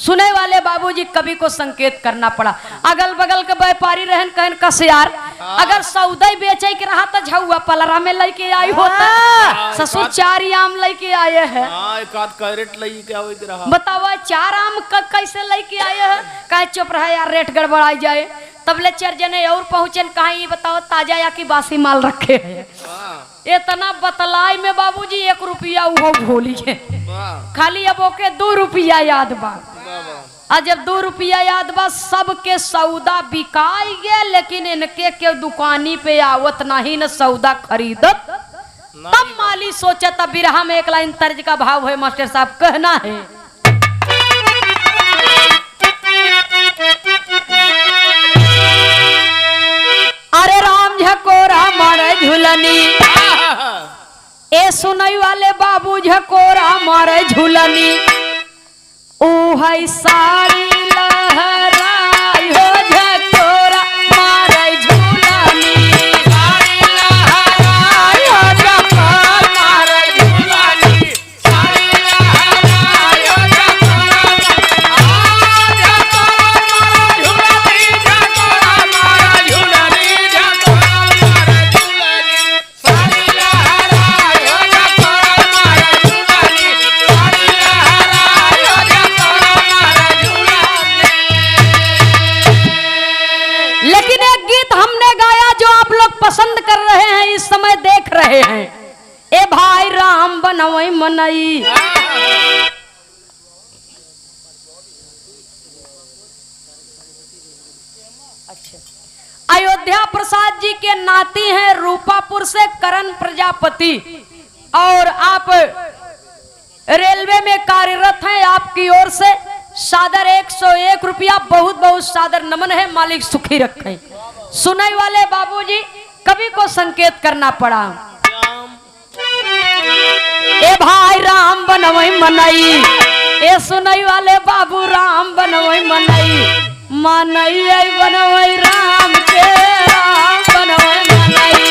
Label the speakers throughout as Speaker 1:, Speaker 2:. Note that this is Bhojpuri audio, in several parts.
Speaker 1: सुने वाले बाबूजी कवि को संकेत करना पड़ा। अगल बगल के व्यापारी रहन कहन कसियार अगर सौदा बेचे के रहा तो झुआ पलरा में लेके आई होता। ससुर 4 आम लेके आए हैं।
Speaker 2: एक आध कैरेट लेके आवे के रहा।
Speaker 1: बतावा 4 आम कैसे लेके आए हैं? कहे चुप रहे यार, रेट गड़बड़ाई जाए। तब ले 4 जने और पहुंचन, कहा ये बताओ ताजा या कि बासी माल रखे हैं। इतना बतलाई में बाबूजी 1 रुपया वो भूली है, खाली अब ओके 2 रुपया याद बा। और जब 2 रुपया याद बा सबके सौदा बिकाई गए, लेकिन इनके के दुकानी पे आवत नहीं न सौदा खरीदत। तब माली सोचा तब बिरहा में एक लाइन तर्ज का भाव है मास्टर साहब, कहना है अरे राम झकोरा मारे झुलनी, ए सुनई वाले बाबू झकोरा मारे झुलनी, ओ है साड़ी लहराई हो झकोरा मारे झुलनी, साड़ी लहराई हो झकोरा मारे झुलनी, साड़ी लहराई हो झकोरा मारे झुलनी, झकोरा मारे झुलनी, साड़ी लहराई हो झकोरा मारे झुलनी, साड़ी लहराई हो झकोरा मारे झुलनी। लेकिन एक गीत हमने गाया जो आप लोग पसंद कर रहे हैं, इस समय देख रहे हैं, ए भाई राम बनवई मनई। अयोध्या प्रसाद जी के नाती हैं रूपापुर से करण प्रजापति, और आप रेलवे में कार्यरत हैं। आपकी ओर से सादर 101 रुपया बहुत बहुत सादर नमन है, मालिक सुखी रखें। सुनई वाले बाबूजी कवि को संकेत करना पड़ा, ए भाई राम बनवई मनई, ए सुनई वाले बाबू राम बनवई मनई, मनई बनवई राम के राम बनवई मनई,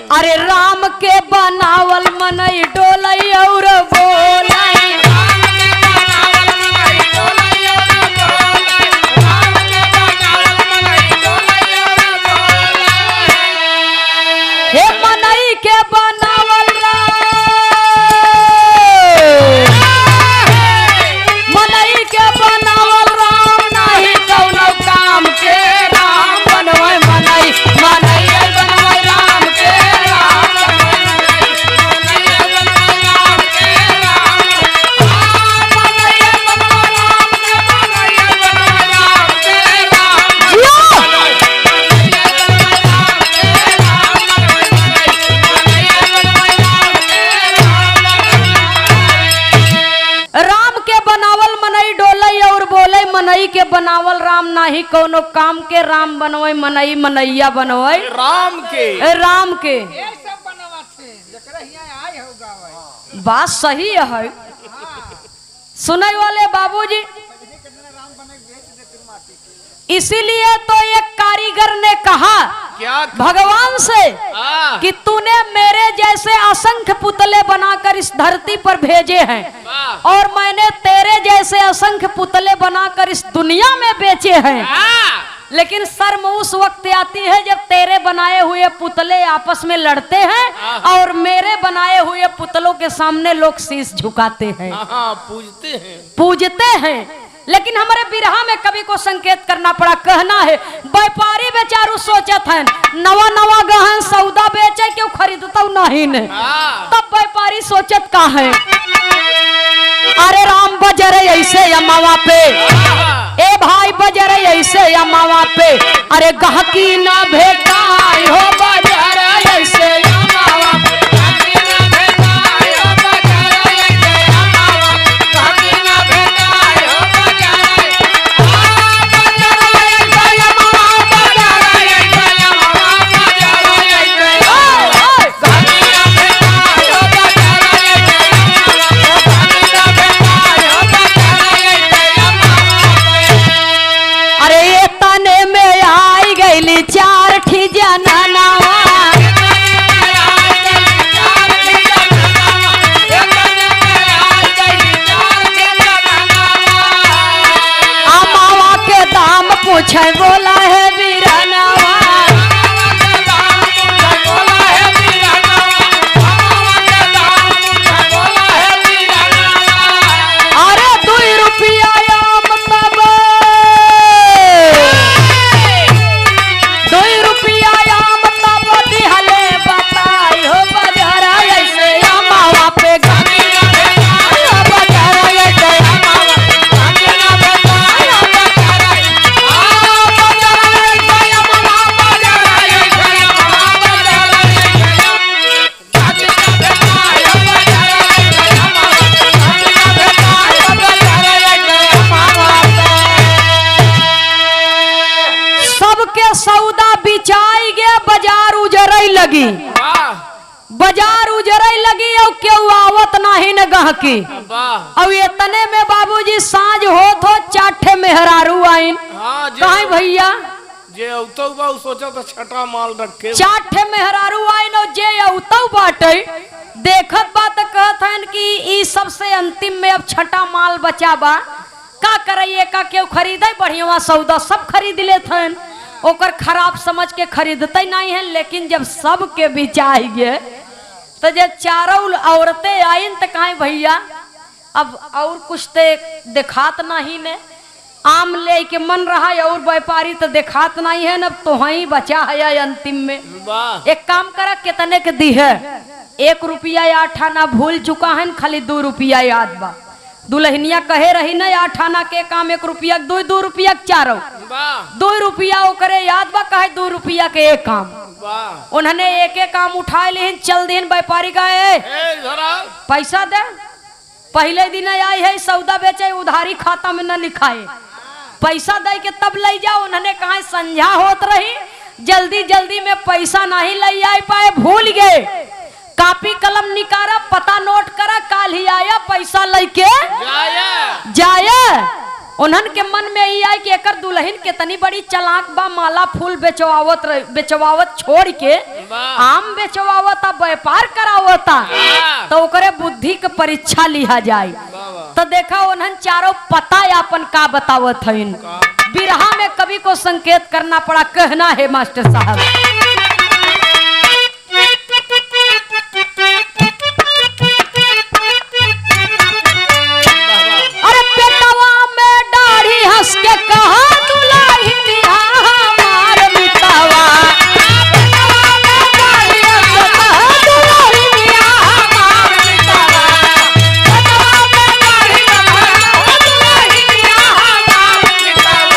Speaker 1: अरे राम के बनावल मनई डोलई और बोलई, हे मनई के बनावल मनई के बनावल राम नहीं कौनो काम के राम बनवई मनई, मनई बनवई राम के मनई के बनावल राम नाही कोनो काम के राम बनवई मनई, मनैया बनवई
Speaker 2: राम के
Speaker 1: ये सब बनवाते जकरा हिया आए हो गावे। बात सही है। सुनई वाले बाबूजी इसीलिए तो एक कारीगर ने कहा
Speaker 2: क्या
Speaker 1: भगवान से कि तूने मेरे जैसे असंख्य पुतले बनाकर इस धरती पर भेजे हैं, और मैंने तेरे जैसे असंख्य पुतले बनाकर इस दुनिया में बेचे हैं, लेकिन शर्म उस वक्त आती है जब तेरे बनाए हुए पुतले आपस में लड़ते हैं और मेरे बनाए हुए पुतलों के सामने लोग शीश झुकाते हैं, पूजते हैं। लेकिन हमारे बिरहा में कवि को संकेत करना पड़ा, कहना है व्यापारी बेचारू सोचत है नवा नवा गहन सौदा बेचे क्यों खरीदता नहीं ने। तब व्यापारी सोचत का है, अरे राम बजरे ऐसे अमावा पे, ए भाई बजरे ऐसे अमावा पे, अरे गहकी ना भेटाई हो बजरे ऐसे अमावा पे, चार ठी जननावा अमावा के दाम पूछे बोला है बीरनवा अरे 2 रुपया आम तब 2 रुपया आम तब दिहले बताई हो बजारा ऐसे अमावा पे गानी बजारा ऐसे सबके सौदा बिचाई गे बाजार उजरई लगी बाजार उजरई लगी और केहू आवत नाही न गहकी अब इतने में बाबूजी साँझ होत हो चाठे मेहरारू आइन कहीं भैया
Speaker 2: जे औतो बा सोचा तो छटा माल रखे
Speaker 1: चाठे मेहरारू आइन और जे औतो बाटे देखत बात कहत हन कि ई सबसे अंतिम में अब छटा माल बचा बा का करइए का केहू खरीदे बढ़िया सौदा सब खरीद लेत हन ओकर खराब समझ के खरीदते नहीं है लेकिन जब सब के बिचाई गए तो जब चारों औरतें आइन तो कहीं भैया अब और कुछ ते दिखात नहीं ने आम ले के मन रहा है और व्यापारी तो दिखात नहीं है न तो वही बचा है अंतिम में एक काम करा कितने के दी है 1 रुपया 8 आना भूल चुका है खाली 2 रुपया याद बा दुल्हनिया कहे रही न 8 आना के काम 1 रुपया 2 रुपया चारों 2 रुपया ओकरे याद बा कहे 2 रुपया के एक काम उन्होंने एक काम उठा ले चल दिन व्यापारी का पैसा दे पहले दिन आई है सौदा बेचे उधारी खाता में न लिखाए पैसा दे के तब ले जाओ उन्होंने कहा संझा होत रही जल्दी जल्दी में पैसा नहीं ले आई पाए भूल गए कापी कलम निकारा पता नोट करा काल ही आया पैसा लेके जाया उन्हन के मन में ही आई कि एकर दुल्हन कितनी बड़ी चलाक बा माला फूल बेचवावत छोड़ के आम बेचवावता व्यापार करावता तो ओकरे बुद्धि के परीक्षा लिया जाए तो देखा उन्हन चारों पता अपन का बतावत हइन बिरहा में कवि को संकेत करना पड़ा कहना है मास्टर साहब हंस के कहा दुल्हनिया हमार मितावा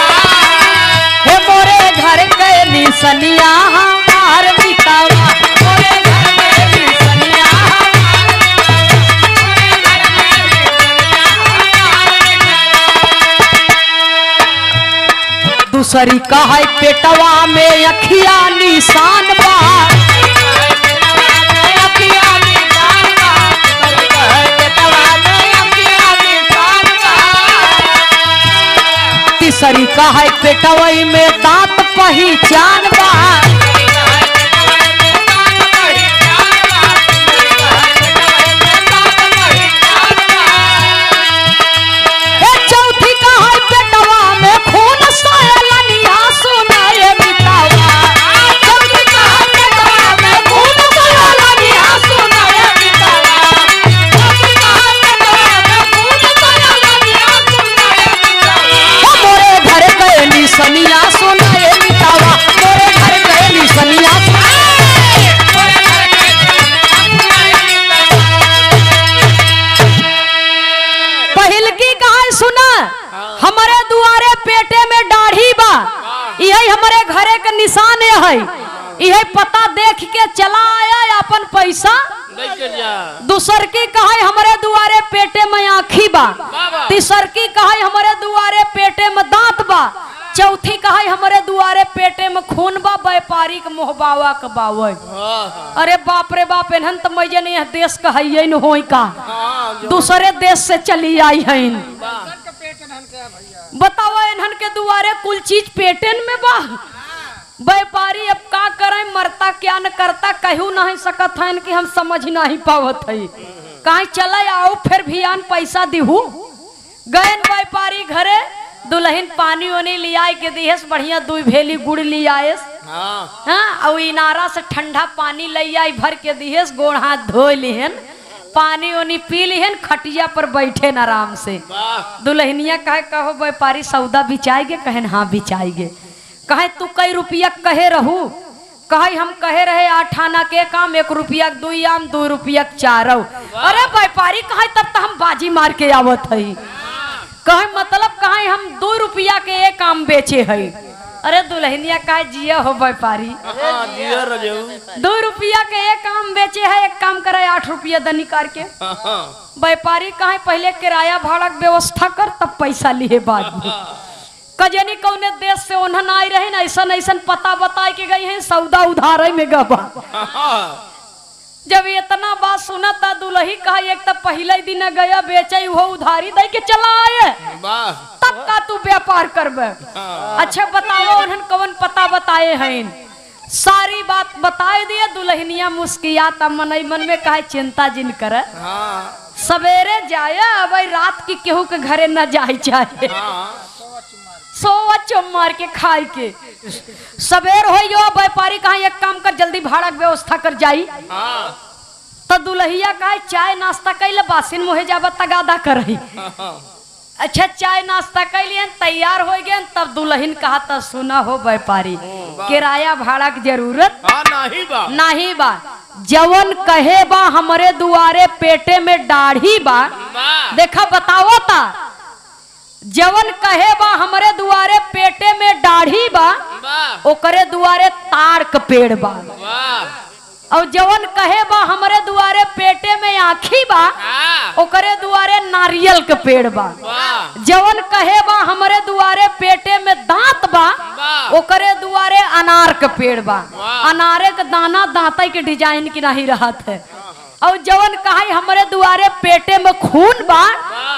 Speaker 1: हे मोरे घर के निसनिया हमार मितावा मोरे घर के निसनिया दूसरी कहे पेटवा में अखिया निशान बा तीसरी कहे पेटवा में दांत पहचान बा चौथी कहे पेटवा में खून सनिया सुनाए मितावा मोरे घर गए सनिया पहिल की कहानी सुना हमारे दुआरे पेटे में दाढ़ी बा यही हमारे घरे के निशान है यही पता देख के चला आया अपन पैसा दूसर की कहा हमारे दुआरे पेटे में आँखी बा तीसर की कहा हमारे दुआरे पेटे में दांत बा चौथी कहा हमारे दुआरे पेटे में खून बा व्यापारी के मोहबावा के बावे अरे बाप रे बाप एनहन तो मैजे नहीं देश कहिए न होई का दूसरे देश से चली आई है बताओ इन्हन के दुआरे कुल चीज पेटन में बा व्यापारी अब का करे, मरता क्या न करता कहू नहीं सकत है कि हम समझ नहीं पावत है। कहीं चले आओ फिर भी आन पैसा दिहू। गए व्यापारी घरे, दुल्हन पानी ओनी लिया के दिहेस, बढ़िया 2 भेली गुड़ लियाएस। हाँ, और इनारा से ठंडा पानी ले आई भर के दिहेस, गोड़ हाथ धो लिहन, पानी ओनी पी लिहन, खटिया पर बैठे न आराम से। दुल्हनिया कहे कहो व्यापारी सौदा बिचाएगे? कहन हाँ बिचाएगे। कहे तू कई रुपया कहे रहू? कहे हम कहे रहे 8 आना के काम, 1 रुपया 2 आम, 2 रुपया 4। अरे व्यापारी कहे तब तो हम बाजी मार के आवत है। कहे मतलब कहे हम 2 रुपया के 1 आम बेचे है। अरे दुल्हनिया कहे जिया हो व्यापारी, 2 रुपया के 1 आम बेचे है, एक काम करे 8 रुपया दनी करके। व्यापारी कहे पहले किराया भाड़ा व्यवस्था कर तब पैसा लिए बाद में। कजनी कौने देश से उन्हन आई रहे ना, ऐसा पता बताए के गई है, सौदा उधार में गबा। जब इतना बात सुना था दुल्ही कहा एक तो पहले दिन गया बेचे वो उधारी दे के चला आए, तब का तू व्यापार करबे। अच्छा बताओ उन्हन कौन पता बताए हैं? सारी बात बताए दिए। दुल्हनिया मुस्कियाता मन में कहे चिंता जिन करे, सवेरे जाए अब रात की केहू के घरे न जाए चाहे, सोवा चम मार के खाए के सवेर हो जो। व्यापारी कहा एक काम कर जल्दी भाड़ा व्यवस्था कर जाई। तो दुल्हिया कहा चाय नाश्ता कैले बासिन मोहे जाबा तगादा करही। अच्छा चाय नाश्ता कैलियन तैयार हो गए, तब दुल्हन कहा तो सुना हो व्यापारी किराया भाड़ा की जरूरत नहीं बा, जवन कहे बा हमरे दुआरे पेटे में दाढ़ी बा। देखा बताओ ता, जवन कहे बा हमरे दुआरे पेटे में दाढ़ी बा, ओकरे दुआरे ताड़ के पेड़ बा। और जवन कहे बा हमरे दुआरे पेटे में आँखी बा, ओकरे दुआरे नारियल के पेड़ बा। जवन कहे बा हमरे दुआरे पेटे में दांत बा, ओकरे दुआरे अनार के पेड़ बा। अनारे के दाना दांत के डिजाइन की नहीं रहत है। और जवन कहा हमारे दुआरे पेटे में खून बा,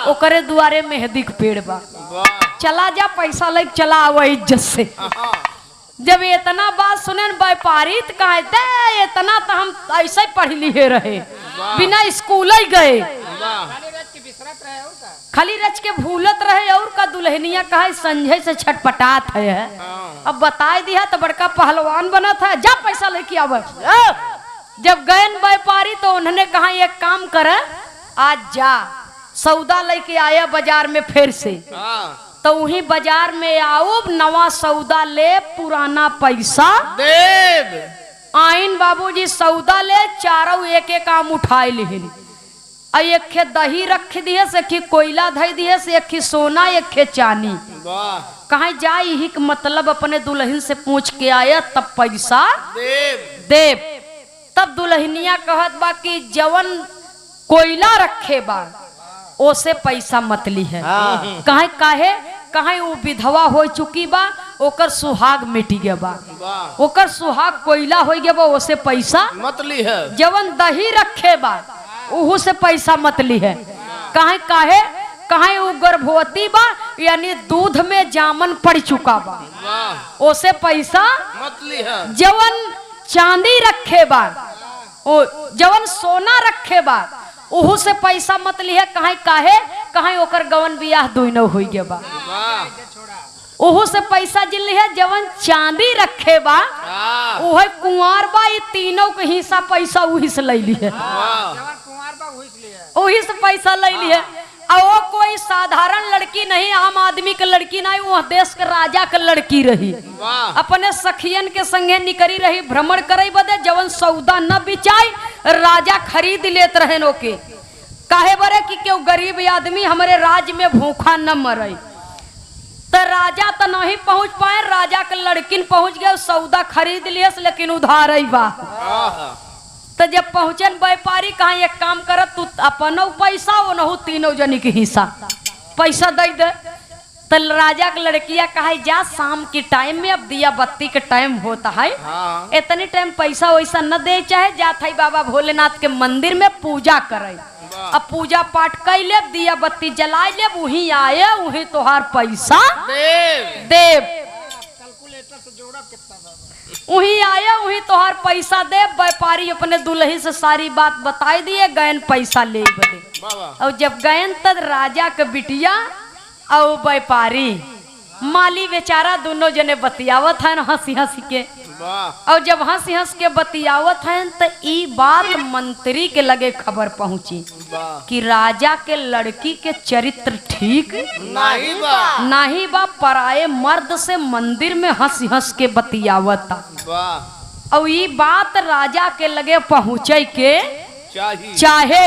Speaker 1: ओकरे दुआरे मेहंदी के पेड़ बा। चला जा पैसा ले चला वही इज्जत से। जब इतना बात सुने व्यापारी तो कहते इतना तो हम ऐसे पढ़ लिए रहे, बिना स्कूल ही गए, खाली रच के भूलत रहे। और का दुल्हनिया कहा संजय से छटपटात है। अब बताए दिया तो बड़का पहलवान बना था, जा पैसा लेके आवे। जब गए व्यापारी तो उन्होंने कहा एक काम करे, आज जा सौदा लेके आया बाजार में फिर से। तो वही बाजार में आओ नवा सौदा ले, पुराना पैसा देव। आइन बाबूजी सौदा ले, चारों एक एक आम उठाए लिहिन। एक खे दही रख दिए से, एक कोयला धई दिए से, एक सोना एक खे चानी। कहा जाए यही के मतलब अपने दुल्हन से पूछ के आया तब पैसा देव। तब दुल्हनिया कहत बा कि जवन कोयला रखे बा ओसे पैसा मत ली है। कहे काहे कहे वो विधवा हो चुकी बा, ओकर सुहाग मिट गया बा, ओकर सुहाग कोयला हो गया बा, ओसे पैसा मत ली है। जवन दही रखे बा उहू से पैसा मत ली है। कहे काहे कहे वो गर्भवती बा, यानी दूध में जामन पड़ चुका बा, ओसे पैसा मत ली है। जवन चांदी रखे बा, ओ जवन सोना रखे बा, उहू से पैसा मत लिहे। कहे काहे कहे ओकर गवन बियाह 2 न हो गया बा, उहू से पैसा जिल लिहे। जवन चांदी रखे बा उहे कुंवार बा, ये तीनों के हिस्सा पैसा उही से ले लिहे, उही से पैसा ले लिहे। और वो कोई साधारण लड़की नहीं, आम आदमी के लड़की नहीं, वो देश के राजा के लड़की रही। अपने सखियन के संगे निकरी रही भ्रमण करे बदे। जवन सौदा न बिचाई राजा खरीद लेत रहे ओके। काहे बरे कि क्यों गरीब आदमी हमारे राज्य में भूखा न मरे। तो राजा तो नहीं पहुंच पाए, राजा के लड़किन पहुंच गए, सौदा खरीद लिए लेकिन उधार ही बा। तो जब पहुंचन व्यापारी कहा एक काम कर, तू अपनो पैसा ओनहु तीनों जनी के हिस्सा पैसा दे दे। तो राजा के लड़किया कहा जा शाम के टाइम में, अब दिया बत्ती के टाइम होता है, इतने टाइम पैसा वैसा न दे, चाहे जात है बाबा भोलेनाथ के मंदिर में पूजा करे। अब पूजा पाठ कर ले, दिया बत्ती जला ले, वही आए वही तोहार पैसा देव। वही आया वही तोहार पैसा दे। व्यापारी अपने दुल्ही से सारी बात बताई दिए, गयन पैसा ले बदे। और जब गयन तब राजा के बिटिया और व्यापारी माली बेचारा दोनों जने बतियावत है हंसी हंसी के। और जब हंसी हंस के बतियावत है तो ई बात मंत्री के लगे खबर पहुंची कि राजा के लड़की के चरित्र ठीक नहीं बा, पराये मर्द से मंदिर में हंसी हंस के बतियावत। और ये बात राजा के लगे पहुंचे के चाहे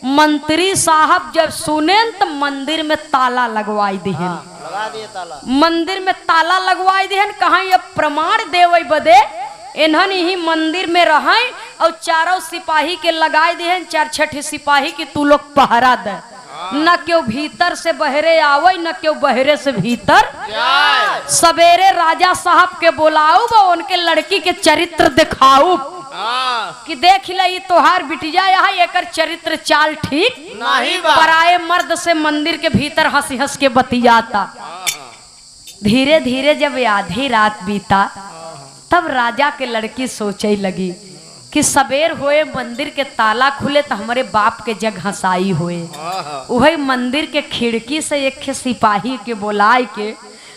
Speaker 1: मंत्री साहब जब सुने तो मंदिर में ताला लगवाई दिहन। मंदिर में ताला लगवाई दिहन। कहा ये प्रमाण देवे बदे इन्हन ही मंदिर में रहे और चारों सिपाही के लगाए दिहन, 4-6 सिपाही की तू लोग पहरा दे, न क्यों भीतर से बहरे आवे न क्यों बहरे से भीतर। सवेरे राजा साहब के बुलाऊ वो उनके लड़की के चरित्र दिखाऊ कि देख ले तोहार बिटिया यहाँ एकर चरित्र चाल ठीक नहीं बा। पराये मर्द से मंदिर के भीतर हंसी हंस के बतियाता। धीरे धीरे जब आधी रात बीता तब राजा के लड़की सोचे लगी कि सवेर होए मंदिर के ताला खुले तो हमारे बाप के जग हंसाई होए। वही मंदिर के खिड़की से एक सिपाही के बुलाए के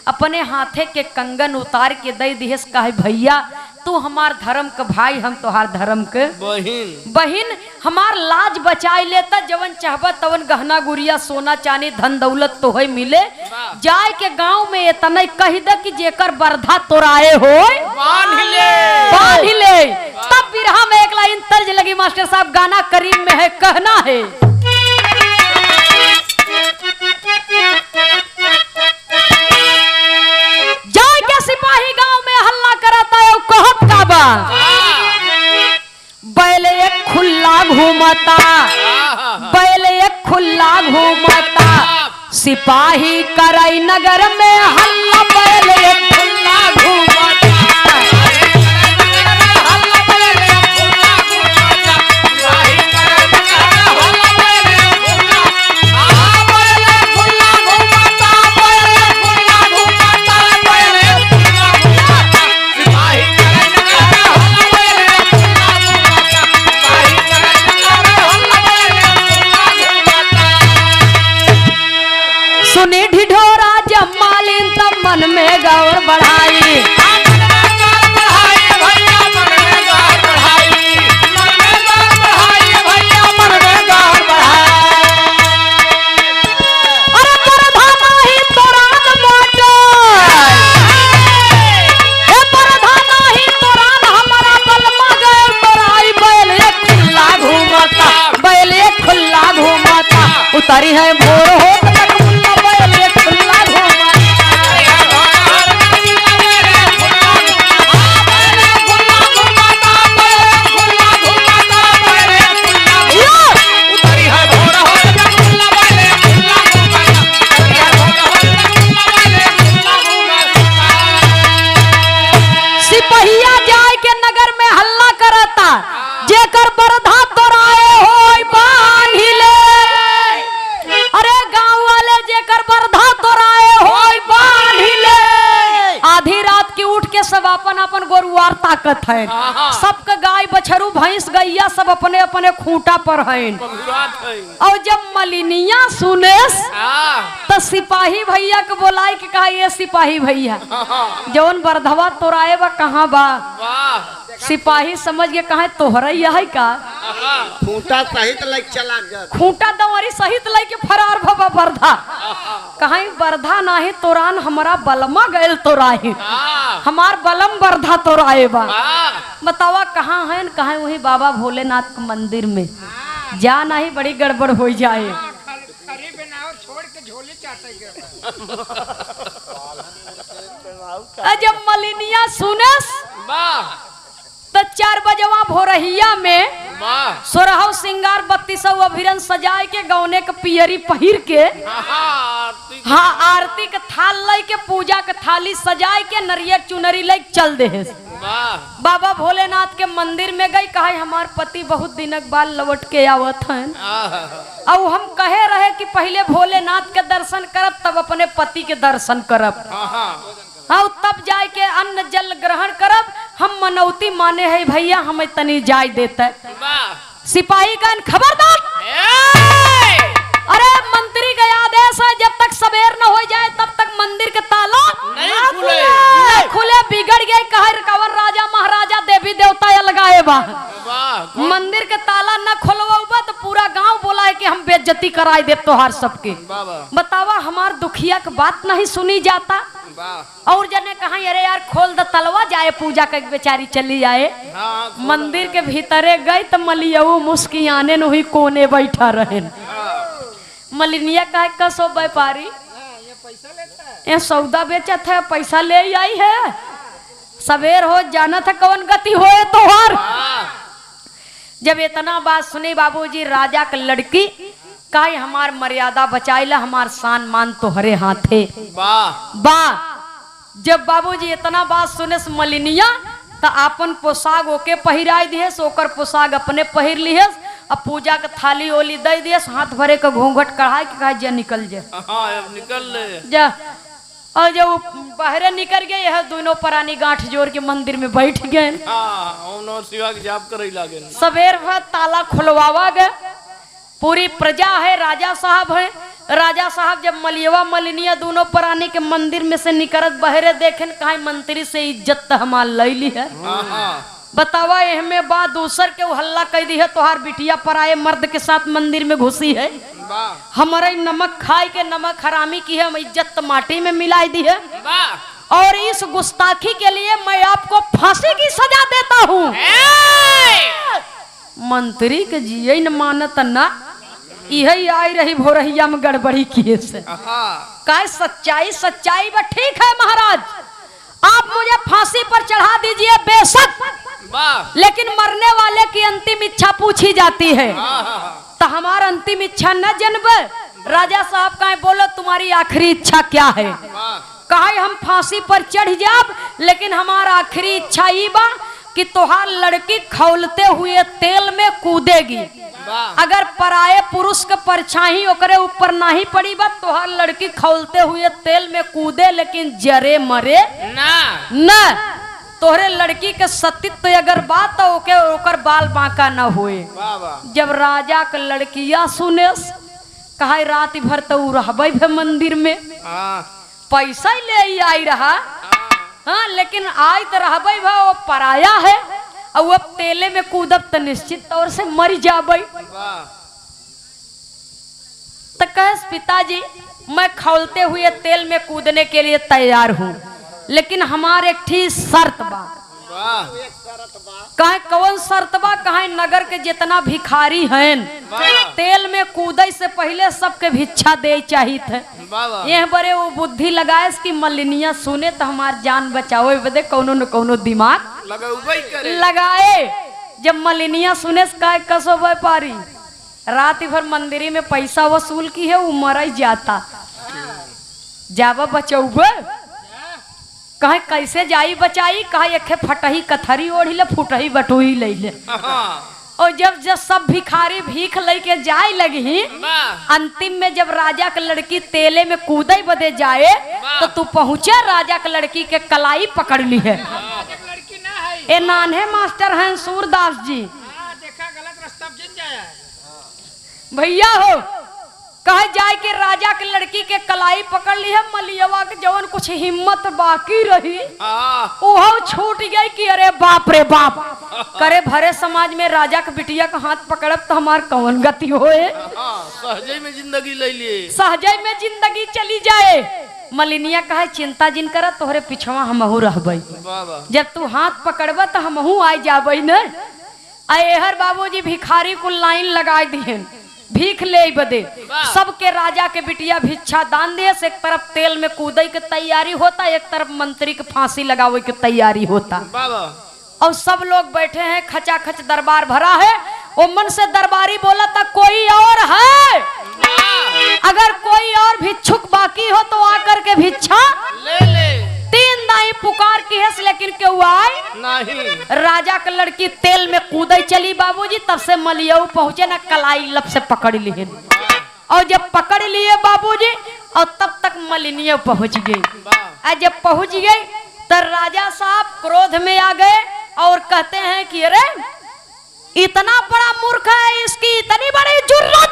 Speaker 1: अपने हाथे के कंगन उतार के दे दिहस। कहे भैया तू हमार धर्म के भाई, हम तोहार धर्म के बहिन, हमार लाज बचाई लेता। जवन चाहबा तवन गहना गुड़िया सोना चांदी धन दौलत तो है मिले। जाए के गांव में इतना कही दे कि जेकर बरधा तोराए हो बांध ले। तब बिरहा में एक लाइन तर्ज लगी मास्टर साहब, गाना करीम में है, कहना है जाए के सिपाही गांव में हल्ला कराता है कहत का बा बैल एक खुला घूमता, बैल एक खुला घूमता, सिपाही करई नगर में हल्ला बैल एक खुला घूमता। सुनी ढिढोरा जब मालिन तब मन में गौर बढ़ाई। अरे परधाना ही तोरान मोटो, हे परधाना ही तोरान हमारा बलमा गए तोराई। बैल एक खुला घूमता, बैल एक खुला घूमता, उतारी है भोर हो सिपहिया जाए के नगर में हल्ला करता, जेकर बरधा तोराए होई बांधी ले। अरे गांव वाले जेकर बरधा तोराए होई बांधी ले। आधी रात की उठ के सब अपन अपन गोरुआर ताकत है। सबके गाय बछरू भैंस गैया सब अपने अपने खूंटा पर हैं। और जब मलिनिया सुनेस तो सिपाही भैया के बोलाई के कहा ये सिपाही भैया जौन बरधवा तोराए बा कहाँ बा। सिपाही समझ के कहा तोहरा यह का
Speaker 2: खूंटा सहित लाइक चला गया,
Speaker 1: खूंटा दवारी सहित लाइक फरार भबा बरधा। कहीं बरधा नाही तोरान हमारा बलमा गैल तोराही, हमार बलम बरधा तोराए बा। बतावा कहाँ है, कहा वही बाबा भोलेनाथ के मंदिर में। जा नहीं बड़ी गड़बड़ हो जाए। जब मलिनिया सुनस तो 4 बजवा भोरहिया में सोरहौ सिंगार 3200 अभिरन सजाए के गौने के पियरी पहिर के हाँ आरती के थाल लाई के पूजा के थाली सजाए के नरियर चुनरी लाई चल दे। बाबा भोलेनाथ के मंदिर में गई। कहा हमार पति बहुत दिनक बाद लौट के आवत हैं और हम कहे रहे कि पहले भोलेनाथ के दर्शन करब तब अपने पति के दर्शन करब। हाँ तब जाए के अन्न जल ग्रहण करब। हम मनौती माने है भैया, हमें तनी जाय देते। सिपाही का खबरदार, अरे मंत्री का आदेश है, जब तक सवेर न हो जाए तब तक मंदिर के ताला नहीं खुले। बिगड़ गए कहे कवर राजा महाराजा देवी देवता या लगाए बा, मंदिर के ताला न खोलवा तो पूरा गांव बोला है कि हम बेइज्जती कराए दे तोहार सबके। बतावा हमार दुखिया की बात नहीं सुनी जाता। और जने कहा अरे यार खोल द तलवा जाए पूजा के बेचारी चली जाए। मंदिर के भीतरे गई तो मलियऊ मुस्कियाने नहीं कोने बैठा रहे। मलिनिया कहा कसो व्यापारी ये सौदा बेचा था, पैसा ले आई है, सवेर हो जाना था कौन गति हो तोहार। जब इतना बात सुनी बाबूजी राजा के लड़की काई हमार मर्यादा बचाइला, हमार सान मान तोहरे हाथे बा। जब बाबूजी इतना बात सुने से मलिनिया तो अपन पोशाक ओके पहिराई दिए, ओकर पोशाक अपने पहिर लिए। अब पूजा के थाली ओली दे दिए, हाथ भरे के घूंघट कढ़ाई के कहा जा निकल जा।
Speaker 2: अब निकल ले
Speaker 1: जा। और जब बाहर निकल गए यह दोनों प्राणी गांठ जोड़ के मंदिर में बैठ गए। सवेर भर ताला खुलवावा गए, पूरी प्रजा है, राजा साहब है। राजा साहब जब मलियवा मलिनिया दोनों प्राणी के मंदिर में से निकलत बहरे देखें कहा मंत्री से इज्जत हमार ले ली है। बतावा हमें बात दूसर के हल्ला कह दी है, तोहार बिटिया पराये मर्द के साथ मंदिर में घुसी है, हमारे नमक खाए के नमक हरामी की है, हम इज्जत माटी में मिलाई दी है। और इस गुस्ताखी के लिए मैं आपको फांसी की सजा देता हूँ। मंत्री के जिये न मानत ना, यही आई रही भोरहिया में गड़बड़ी किए से। काय सच्चाई सच्चाई बा ठीक है महाराज, आप मुझे फांसी पर चढ़ा दीजिए बेशक, लेकिन मरने वाले की अंतिम इच्छा पूछी जाती है। तो हमारा अंतिम इच्छा न जनबे। राजा साहब कहे बोलो तुम्हारी आखिरी इच्छा क्या है। कहे हम फांसी पर चढ़ जाब, लेकिन हमारा आखिरी इच्छा ये बा कि तोहार लड़की खौलते हुए तेल में कूदेगी। अगर पराये पुरुष के परछाई ओकरे ऊपर नहीं पड़ी बा, तोहार लड़की खौलते हुए तेल में कूदे लेकिन जरे मरे ना। तोहरे लड़की के सतीत्व अगर बात तो ओके ओकर बाल बांका न होए। जब राजा के लड़किया सुने कहा रात भर तो रहबे भे मंदिर में, पैसा ले आई रहा, हाँ लेकिन आज तो रहबे भा वो पराया है, और अब तेले में कूदब तो निश्चित तौर से मर जाबे। तो कह पिताजी मैं खौलते हुए तेल में कूदने के लिए तैयार हूँ, लेकिन हमारे एक ठीक शर्त बा। कहे कौन शर्त बा। कहे नगर के जितना भिखारी हैं तेल में कूदे से पहले सबके भिक्षा दे चाहिए थे। यह बड़े वो बुद्धि लगाए कि मलिनिया सुने तो हमार जान बचाओ बदे कौनो न कौनो दिमाग लगाए। जब मलिनिया सुने कहे कसो व्यापारी रात भर मंदिरी में पैसा वसूल की है, वो मर जाता, जावा बचौबे। कहे कैसे जाई बचाई। कहे एक फटही कथरी ओढ़ी ले, फुटही बटोही ले ले। और जब सब भिखारी भीख लेके जाए लगी, अंतिम में जब राजा के लड़की तेले में कूदे बदे जाए तो तू पहुंचे राजा के लड़की के कलाई पकड़ ली है। ए नान्हे मास्टर हैं सूरदास जी,
Speaker 3: गलत रास्ता
Speaker 1: भैया हो। कहे जाए के राजा के लड़की के कलाई पकड़ ली है। मलियवा के जवन कुछ हिम्मत बाकी रही वो छूट गई कि अरे बाप रे बाप, करे भरे समाज में राजा के बिटिया का हाथ पकड़ब तो हमार कौन गति होए।
Speaker 2: सहजे में जिंदगी ले लिए,
Speaker 1: सहजे में जिंदगी चली जाए। मलिनिया कहे चिंता जिन कर, तोहरे पिछवा हमहू रहबे, जब तू हाथ पकड़ब तो हमहू आ जाबे न। अहर बाबूजी भिखारी को लाइन लगा दिए भीख ले बदे। सबके राजा के बिटिया भिक्षा दान दिए। एक तरफ तेल में कूदे की तैयारी होता, एक तरफ मंत्री के फांसी लगावे की तैयारी होता। और सब लोग बैठे हैं, खचाखच दरबार भरा है। वो मन से दरबारी बोला था कोई और है, अगर कोई और भिक्षुक बाकी हो तो आकर के भिक्षा
Speaker 2: ले ले।
Speaker 1: तीन दाई पुकार की है, लेकिन क्यों आए
Speaker 2: नहीं।
Speaker 1: राजा की लड़की तेल में कूदे चली बाबूजी, तब से मलियऊ पहुंचे ना, कलाई लब से पकड़ लिए। और जब पकड़ लिए बाबूजी और तब तक मलिनिया पहुंच गई।
Speaker 2: वाह।
Speaker 1: जब पहुंच गई तो राजा साहब क्रोध में आ गए और कहते हैं कि अरे इतना बड़ा मूर्ख है, इसकी इतनी बड़ी जुर्रत,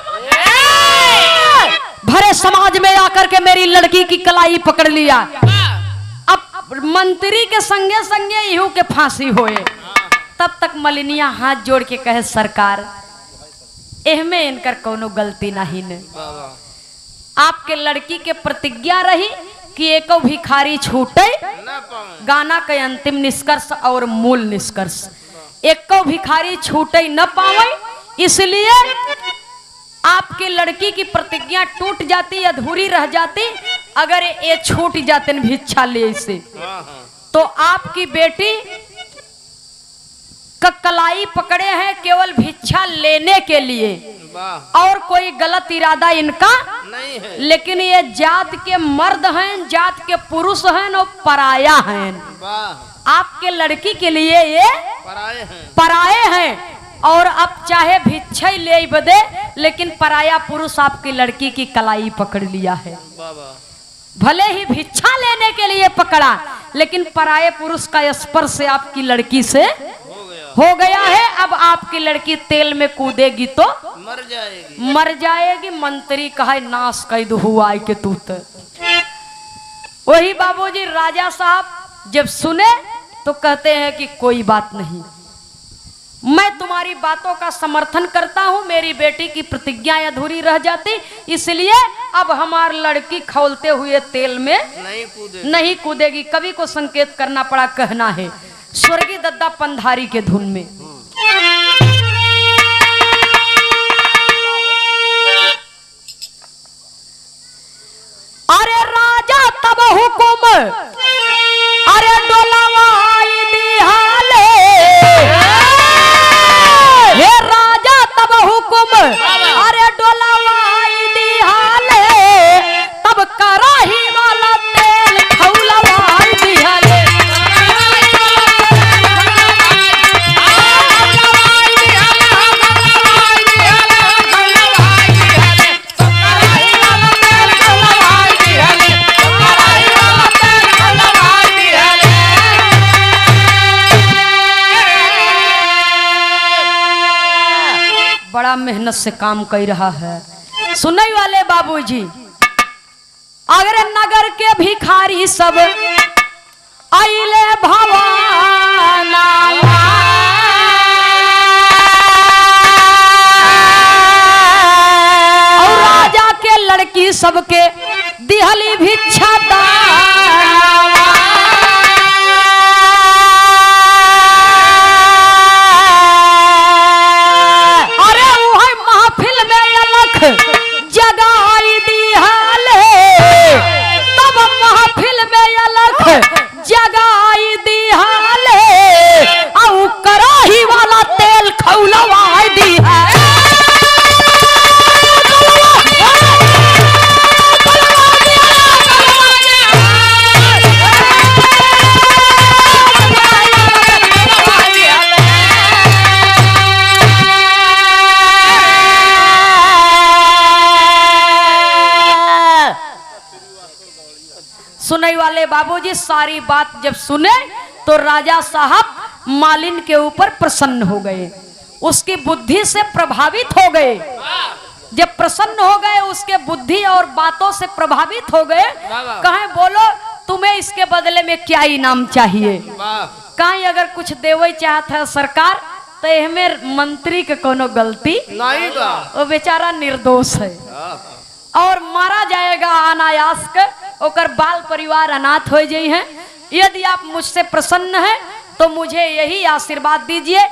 Speaker 1: भरे समाज में आकर के मेरी लड़की की कलाई पकड़ लिया। अब मंत्री के संगे संगे इहू के फांसी होए। तब तक मलिनिया हाथ जोड़ के कहे सरकार एहमे इनकर कोनो गलती नहीं ने। आपके लड़की के प्रतिज्ञा रही कि एको भिखारी छूटे। गाना के अंतिम निष्कर्ष और मूल निष्कर्ष, एको भिखारी छूटे न पावे, इसलिए आपकी लड़की की प्रतिज्ञा टूट जाती, अधूरी रह जाती अगर ये छूट जाते न भिक्षा ले से। तो आपकी बेटी का कलाई पकड़े हैं केवल भिक्षा लेने के लिए, और कोई गलत इरादा इनका नहीं है। लेकिन ये जात के मर्द हैं, जात के पुरुष हैं और पराया हैं। आपके लड़की के लिए ये पराये हैं और अब चाहे भिक्षा ही ले बदे, लेकिन पराया पुरुष आपकी लड़की की कलाई पकड़ लिया है। भले ही भिक्षा लेने के लिए पकड़ा, लेकिन पराये पुरुष का स्पर्श आपकी लड़की से हो गया है। अब आपकी लड़की तेल में कूदेगी तो मर जाएगी। मंत्री कहा नाश कैद हुआ के तूत। वही बाबूजी राजा साहब जब सुने तो कहते हैं कि कोई बात नहीं, मैं तुम्हारी बातों का समर्थन करता हूं, मेरी बेटी की प्रतिज्ञा अधूरी रह जाती, इसलिए अब हमारी लड़की खौलते हुए तेल में नहीं कूदेगी। कवि को संकेत करना पड़ा, कहना है स्वर्गीय दद्दा पंधारी के धुन में। अरे राजा तब हुकुम अरे डोलावाई दिहाले, हे राजा तब हुकुम अरे डोलावाई दिहाले, तब कराही वाला तेल खौलवाई दिहाले। बड़ा मेहनत से काम कर रहा है। सुनने वाले बाबूजी, अगर नगर के भिखारी सब आइले भवाना, और राजा के लड़की सबके दिहली भिक्षा दाना। जगाई दिहाले, तब महफिल में अलख जगाई दिहाले, औ कराही वाला तेल खौलवाई दिहाले। सुनने वाले बाबूजी सारी बात जब सुने तो राजा साहब मालिन के ऊपर प्रसन्न हो गए, उसकी बुद्धि से प्रभावित हो गए। जब प्रसन्न हो गए, उसके बुद्धि और बातों से प्रभावित हो गए, कहें बोलो तुम्हें इसके बदले में क्या इनाम चाहिए। कहीं अगर कुछ देवे चाहत है सरकार तो हमें मंत्री के कोनो गलती नहीं, वो बेचारा निर्दोष है और मारा जाएगा अनायास के, ओकर बाल परिवार अनाथ हो जाई हैं। यदि आप मुझसे प्रसन्न हैं तो मुझे यही आशीर्वाद दीजिए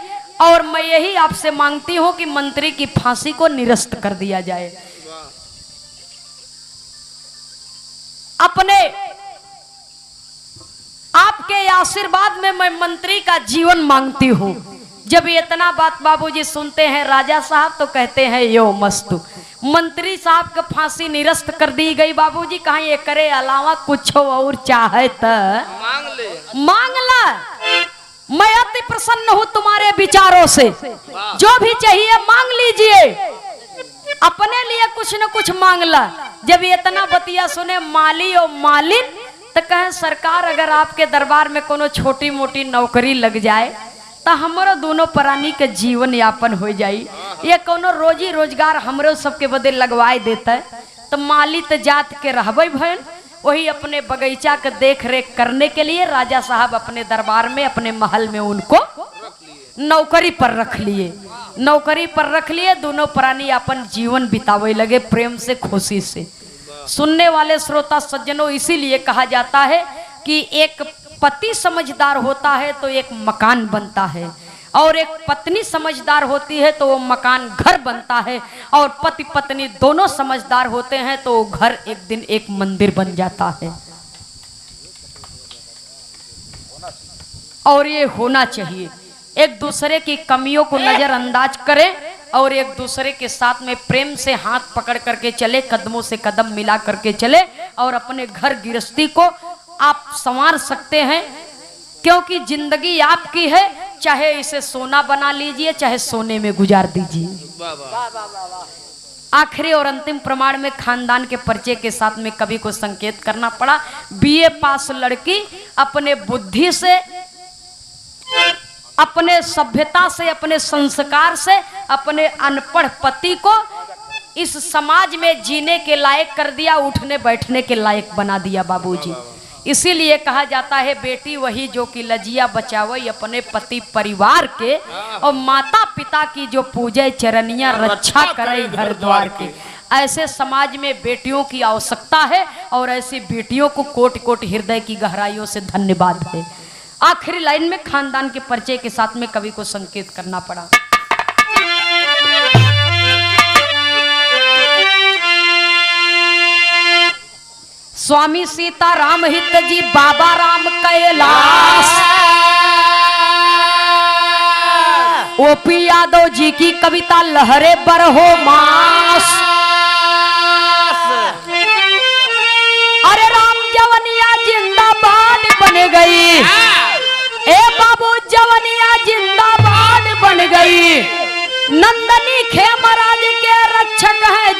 Speaker 1: और मैं यही आपसे मांगती हूं कि मंत्री की फांसी को निरस्त कर दिया जाए। अपने आपके आशीर्वाद में मैं मंत्री का जीवन मांगती हूं। जब इतना बात बाबूजी सुनते हैं राजा साहब तो कहते हैं यो मस्तु। मंत्री साहब का फांसी निरस्त कर दी गई। बाबूजी कहाँ ये करे अलावा कुछ और चाहे तो मांग ला, मैं अति प्रसन्न हूँ तुम्हारे विचारों से, जो भी चाहिए मांग लीजिए। अपने लिए कुछ न कुछ मांगला। जब इतना बतिया सुने माली और मालिन तो कहे सरकार अगर आपके दरबार में कोनो छोटी मोटी नौकरी लग जाए तो हमारो दोनों प्राणी के जीवन यापन हो जाई, ये कोनो रोजी रोजगार हमरो सबके बदे लगवाए देता है। तो माली तो जात के रहबे भन, वही अपने बगीचा के देख रेख करने के लिए राजा साहब अपने दरबार में अपने महल में उनको नौकरी पर रख लिए। नौकरी पर रख लिए, दोनों प्राणी अपन जीवन बितावे लगे प्रेम से खुशी से। सुनने वाले श्रोता सज्जनों, इसीलिए कहा जाता है कि एक पति समझदार होता है तो एक मकान बनता है, और एक पत्नी समझदार होती है तो वो मकान घर बनता है, और पति पत्नी दोनों समझदार होते हैं तो वो घर एक दिन एक मंदिर बन जाता है। और ये होना चाहिए, एक दूसरे की कमियों को नजरअंदाज करें और एक दूसरे के साथ में प्रेम से हाथ पकड़ करके चले, कदमों से कदम मिला करके चले, और अपने घर गृहस्थी को आप संवार सकते हैं। क्योंकि जिंदगी आपकी है, चाहे इसे सोना बना लीजिए चाहे सोने में गुजार दीजिए। आखिरी और अंतिम प्रमाण में खानदान के परिचय के साथ में कवि को संकेत करना पड़ा। बीए पास लड़की अपने बुद्धि से, अपने सभ्यता से, अपने संस्कार से अपने अनपढ़ पति को इस समाज में जीने के लायक कर दिया, उठने बैठने के लायक बना दिया बाबूजी। इसीलिए कहा जाता है बेटी वही जो कि लजिया बचावई अपने पति परिवार के, और माता पिता की जो पूजे चरनिया रक्षा करे घर द्वार के। ऐसे समाज में बेटियों की आवश्यकता है, और ऐसी बेटियों को कोटि कोटि हृदय की गहराइयों से धन्यवाद है। आखिरी लाइन में खानदान के परिचय के साथ में कवि को संकेत करना पड़ा। स्वामी सीता राम हित जी बाबा राम कैलाश, ओपी यादव जी की कविता लहरे बरहो मास। अरे राम जवनिया जिंदाबाद बन गई, ए बाबू जवनिया जिंदाबाद बन गई। नंदनी खेमराज के रक्षक है